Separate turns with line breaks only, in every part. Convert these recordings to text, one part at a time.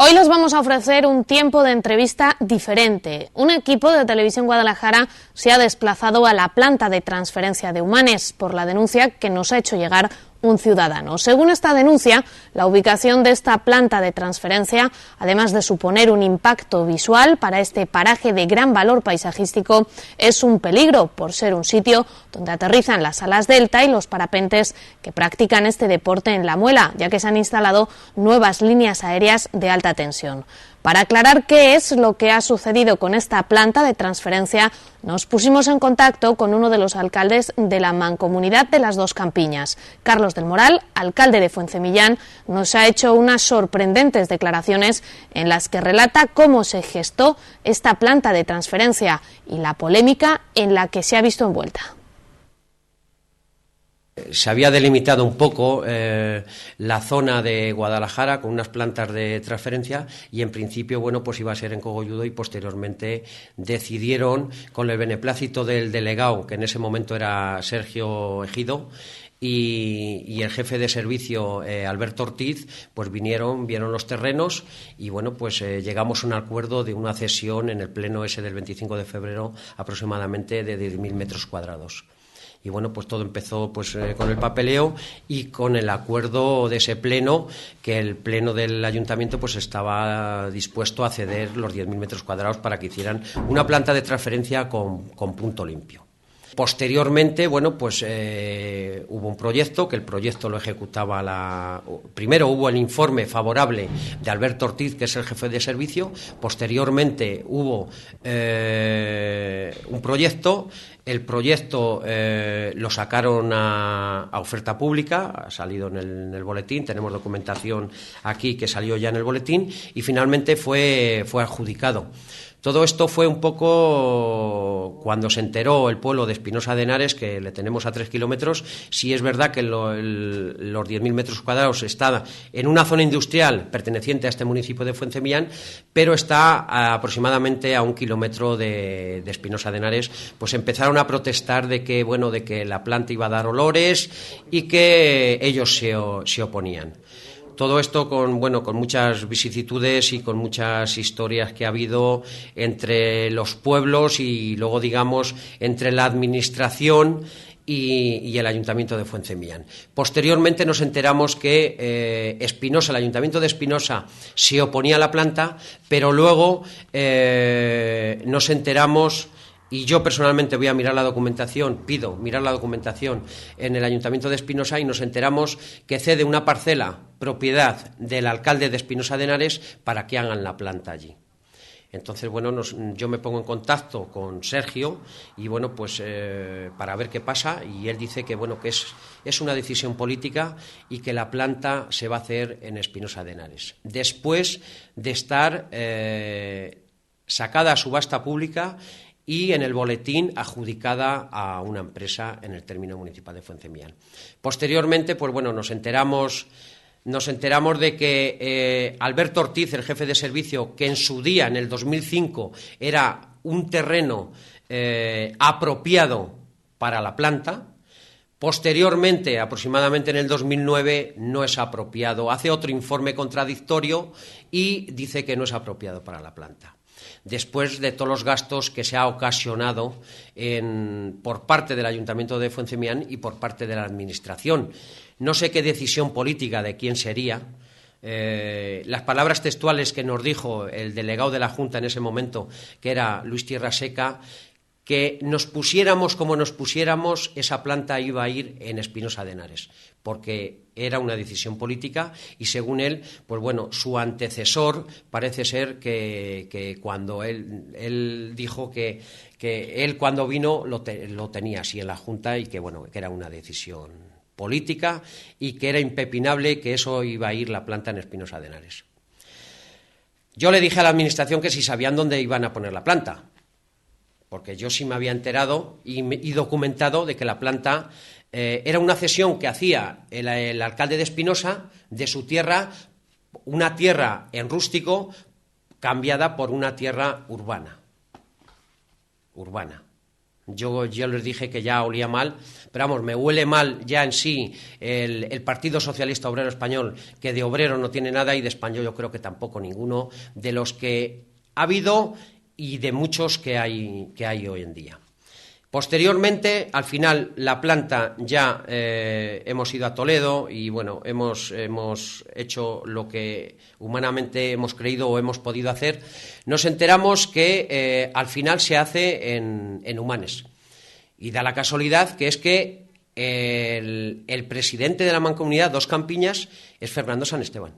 Hoy les vamos a ofrecer un tiempo de entrevista diferente. Un equipo de Televisión Guadalajara se ha desplazado a la planta de transferencia de Humanes por la denuncia que nos ha hecho llegar un ciudadano. Según esta denuncia, la ubicación de esta planta de transferencia, además de suponer un impacto visual para este paraje de gran valor paisajístico, es un peligro por ser un sitio donde aterrizan las alas delta y los parapentes que practican este deporte en La Muela, ya que se han instalado nuevas líneas aéreas de alta tensión. Para aclarar qué es lo que ha sucedido con esta planta de transferencia, nos pusimos en contacto con uno de los alcaldes de la Mancomunidad de las Dos Campiñas. Carlos del Moral, alcalde de Fuencemillán, nos ha hecho unas sorprendentes declaraciones en las que relata cómo se gestó esta planta de transferencia y la polémica en la que se ha visto envuelta.
Se había delimitado un poco la zona de Guadalajara con unas plantas de transferencia y en principio, bueno, pues iba a ser en Cogolludo y posteriormente decidieron, con el beneplácito del delegado, que en ese momento era Sergio Ejido, y el jefe de servicio, Alberto Ortiz, pues vieron los terrenos y, bueno, pues llegamos a un acuerdo de una cesión en el pleno ese del 25 de febrero aproximadamente de 10.000 metros cuadrados. Y bueno, pues todo empezó pues con el papeleo y con el acuerdo de ese pleno, que el pleno del ayuntamiento pues estaba dispuesto a ceder los 10.000 metros cuadrados para que hicieran una planta de transferencia con punto limpio. Posteriormente, bueno, pues hubo un proyecto, que el proyecto lo ejecutaba Primero hubo el informe favorable de Alberto Ortiz, que es el jefe de servicio. Posteriormente hubo un proyecto. El proyecto lo sacaron a oferta pública, ha salido en el boletín, tenemos documentación aquí que salió ya en el boletín y finalmente fue adjudicado. Todo esto fue un poco cuando se enteró el pueblo de Espinosa de Henares, que le tenemos a 3 kilómetros. Sí es verdad que los 10.000 metros cuadrados está en una zona industrial perteneciente a este municipio de Fuencemillán, pero está aproximadamente a 1 kilómetro de Espinosa de Henares. Pues empezaron a protestar de que la planta iba a dar olores y que ellos se oponían. Todo esto con muchas vicisitudes y con muchas historias que ha habido entre los pueblos y luego, digamos, entre la administración y el Ayuntamiento de Fuencemillán. Posteriormente nos enteramos que el Ayuntamiento de Espinosa se oponía a la planta, pero luego nos enteramos. Y yo personalmente voy a mirar la documentación, pido mirar la documentación en el Ayuntamiento de Espinosa y nos enteramos que cede una parcela propiedad del alcalde de Espinosa de Henares para que hagan la planta allí. Entonces, bueno, yo me pongo en contacto con Sergio y, bueno, pues para ver qué pasa, y él dice que, bueno, que es una decisión política y que la planta se va a hacer en Espinosa de Henares. Después de estar sacada a subasta pública y en el boletín adjudicada a una empresa en el término municipal de Fuencemillán. Posteriormente, pues bueno, nos enteramos de que Alberto Ortiz, el jefe de servicio, que en su día, en el 2005, era un terreno apropiado para la planta, posteriormente, aproximadamente en el 2009, no es apropiado. Hace otro informe contradictorio y dice que no es apropiado para la planta. Después de todos los gastos que se ha ocasionado por parte del Ayuntamiento de Fuencemillán y por parte de la Administración. No sé qué decisión política de quién sería. Las palabras textuales que nos dijo el delegado de la Junta en ese momento, que era Luis Tierra Seca, que nos pusiéramos como nos pusiéramos, esa planta iba a ir en Espinosa de Henares, porque era una decisión política y, según él, pues bueno, su antecesor parece ser que cuando él dijo que él cuando vino lo tenía así en la Junta y que, bueno, que era una decisión política y que era impepinable que eso iba a ir la planta en Espinosa de Henares. Yo le dije a la Administración que si sabían dónde iban a poner la planta, porque yo sí me había enterado y documentado de que la planta era una cesión que hacía el alcalde de Espinosa de su tierra, una tierra en rústico cambiada por una tierra urbana. Yo les dije que ya olía mal, pero vamos, me huele mal ya en sí el Partido Socialista Obrero Español, que de obrero no tiene nada, y de español yo creo que tampoco ninguno, de los que ha habido y de muchos que hay hoy en día. Posteriormente, al final, la planta ya hemos ido a Toledo y bueno, hemos hecho lo que humanamente hemos creído o hemos podido hacer. Nos enteramos que al final se hace en Humanes. Y da la casualidad que es que el presidente de la Mancomunidad Dos Campiñas es Fernando San Esteban.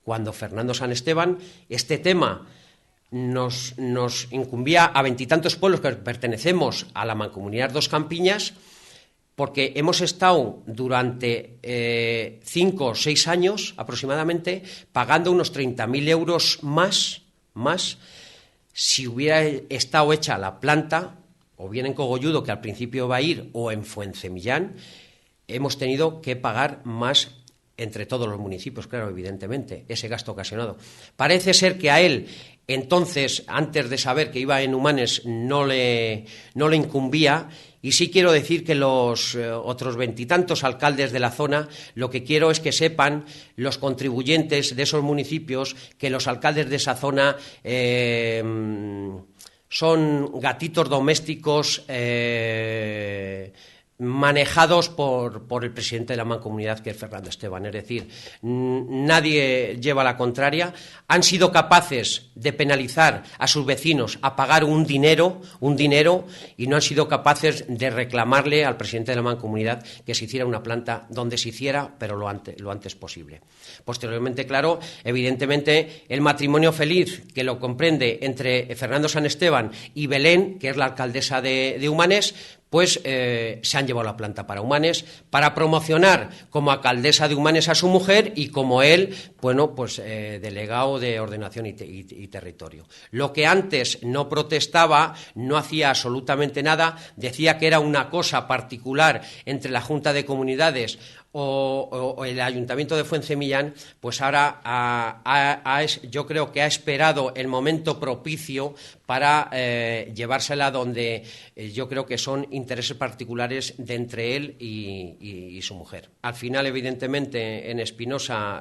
Cuando Fernando San Esteban, este tema nos incumbía a 20 y tantos pueblos que pertenecemos a la Mancomunidad Dos Campiñas, porque hemos estado durante 5 o 6 años aproximadamente pagando unos 30.000 euros más si hubiera estado hecha la planta, o bien en Cogolludo, que al principio va a ir, o en Fuencemillán. Hemos tenido que pagar más entre todos los municipios, claro, evidentemente, ese gasto ocasionado. Parece ser que a él, entonces, antes de saber que iba en Humanes, no le incumbía, y sí quiero decir que los otros 20 y tantos alcaldes de la zona, lo que quiero es que sepan los contribuyentes de esos municipios que los alcaldes de esa zona son gatitos domésticos manejados por el presidente de la Mancomunidad, que es Fernando Esteban. Es decir, nadie lleva la contraria. Han sido capaces de penalizar a sus vecinos a pagar un dinero, y no han sido capaces de reclamarle al presidente de la Mancomunidad que se hiciera una planta donde se hiciera, pero lo antes posible. Posteriormente, claro, evidentemente, el matrimonio feliz que lo comprende entre Fernando San Esteban y Belén, que es la alcaldesa de Humanes, pues se han llevado la planta para Humanes, para promocionar como alcaldesa de Humanes a su mujer y como él, bueno, pues delegado de Ordenación y Territorio. Lo que antes no protestaba, no hacía absolutamente nada, decía que era una cosa particular entre la Junta de Comunidades o el Ayuntamiento de Fuencemillán, pues ahora yo creo que ha esperado el momento propicio para llevársela donde yo creo que son intereses particulares de entre él y su mujer. Al final, evidentemente, en Espinosa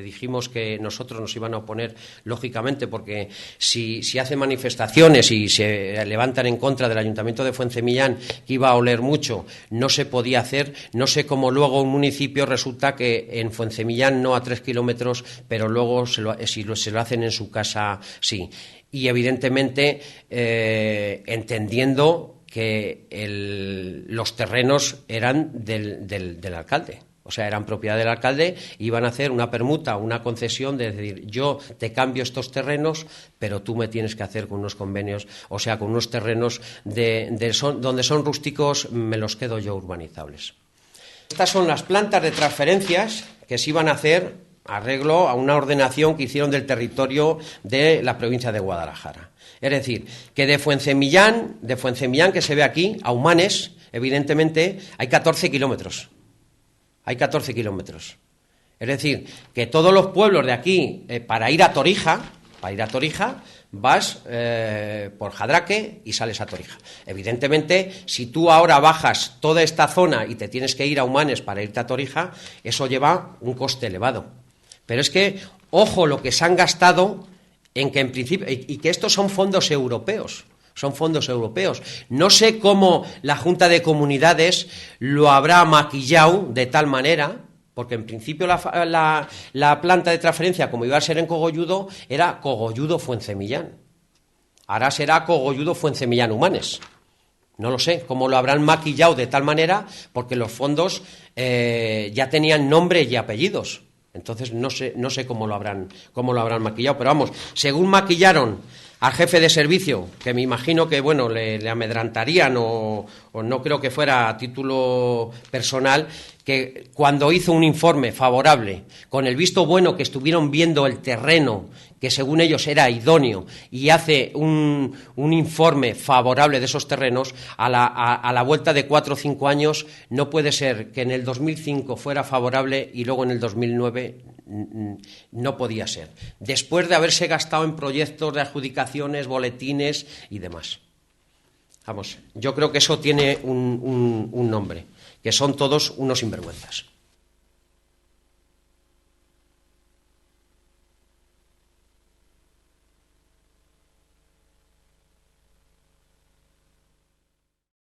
dijimos que nosotros nos iban a oponer, lógicamente, porque si hacen manifestaciones y se levantan en contra del Ayuntamiento de Fuencemillán, que iba a oler mucho, no se podía hacer. No sé cómo luego un municipio resulta que en Fuencemillán no a 3 kilómetros, pero luego si se lo hacen en su casa, sí. Y evidentemente entendiendo que los terrenos eran del alcalde. O sea, eran propiedad del alcalde, iban a hacer una permuta, una concesión de decir, yo te cambio estos terrenos, pero tú me tienes que hacer con unos convenios, o sea, con unos terrenos donde son rústicos, me los quedo yo urbanizables. Estas son las plantas de transferencias que se iban a hacer arreglo a una ordenación que hicieron del territorio de la provincia de Guadalajara. Es decir, que de Fuencemillán, que se ve aquí, a Humanes, evidentemente, hay 14 kilómetros. Hay 14 kilómetros. Es decir, que todos los pueblos de aquí, para ir a Torija, vas por Jadraque y sales a Torija. Evidentemente, si tú ahora bajas toda esta zona y te tienes que ir a Humanes para irte a Torija, eso lleva un coste elevado. Pero es que, ojo lo que se han gastado en que en principio, y que estos son fondos europeos. Son fondos europeos. No sé cómo la Junta de Comunidades lo habrá maquillado de tal manera, porque en principio la planta de transferencia, como iba a ser en Cogolludo, era Cogolludo-Fuencemillán. Ahora será Cogolludo-Fuencemillán-Humanes. No lo sé cómo lo habrán maquillado de tal manera, porque los fondos ya tenían nombres y apellidos. Entonces no sé cómo lo habrán maquillado, pero vamos, según maquillaron al jefe de servicio, que me imagino que, bueno, le amedrantarían o no creo que fuera a título personal, que cuando hizo un informe favorable, con el visto bueno que estuvieron viendo el terreno, que según ellos era idóneo, y hace un informe favorable de esos terrenos, a la vuelta de 4 o 5 años, no puede ser que en el 2005 fuera favorable y luego en el 2009 no podía ser, después de haberse gastado en proyectos de adjudicaciones, boletines y demás. Vamos, yo creo que eso tiene un nombre, que son todos unos sinvergüenzas.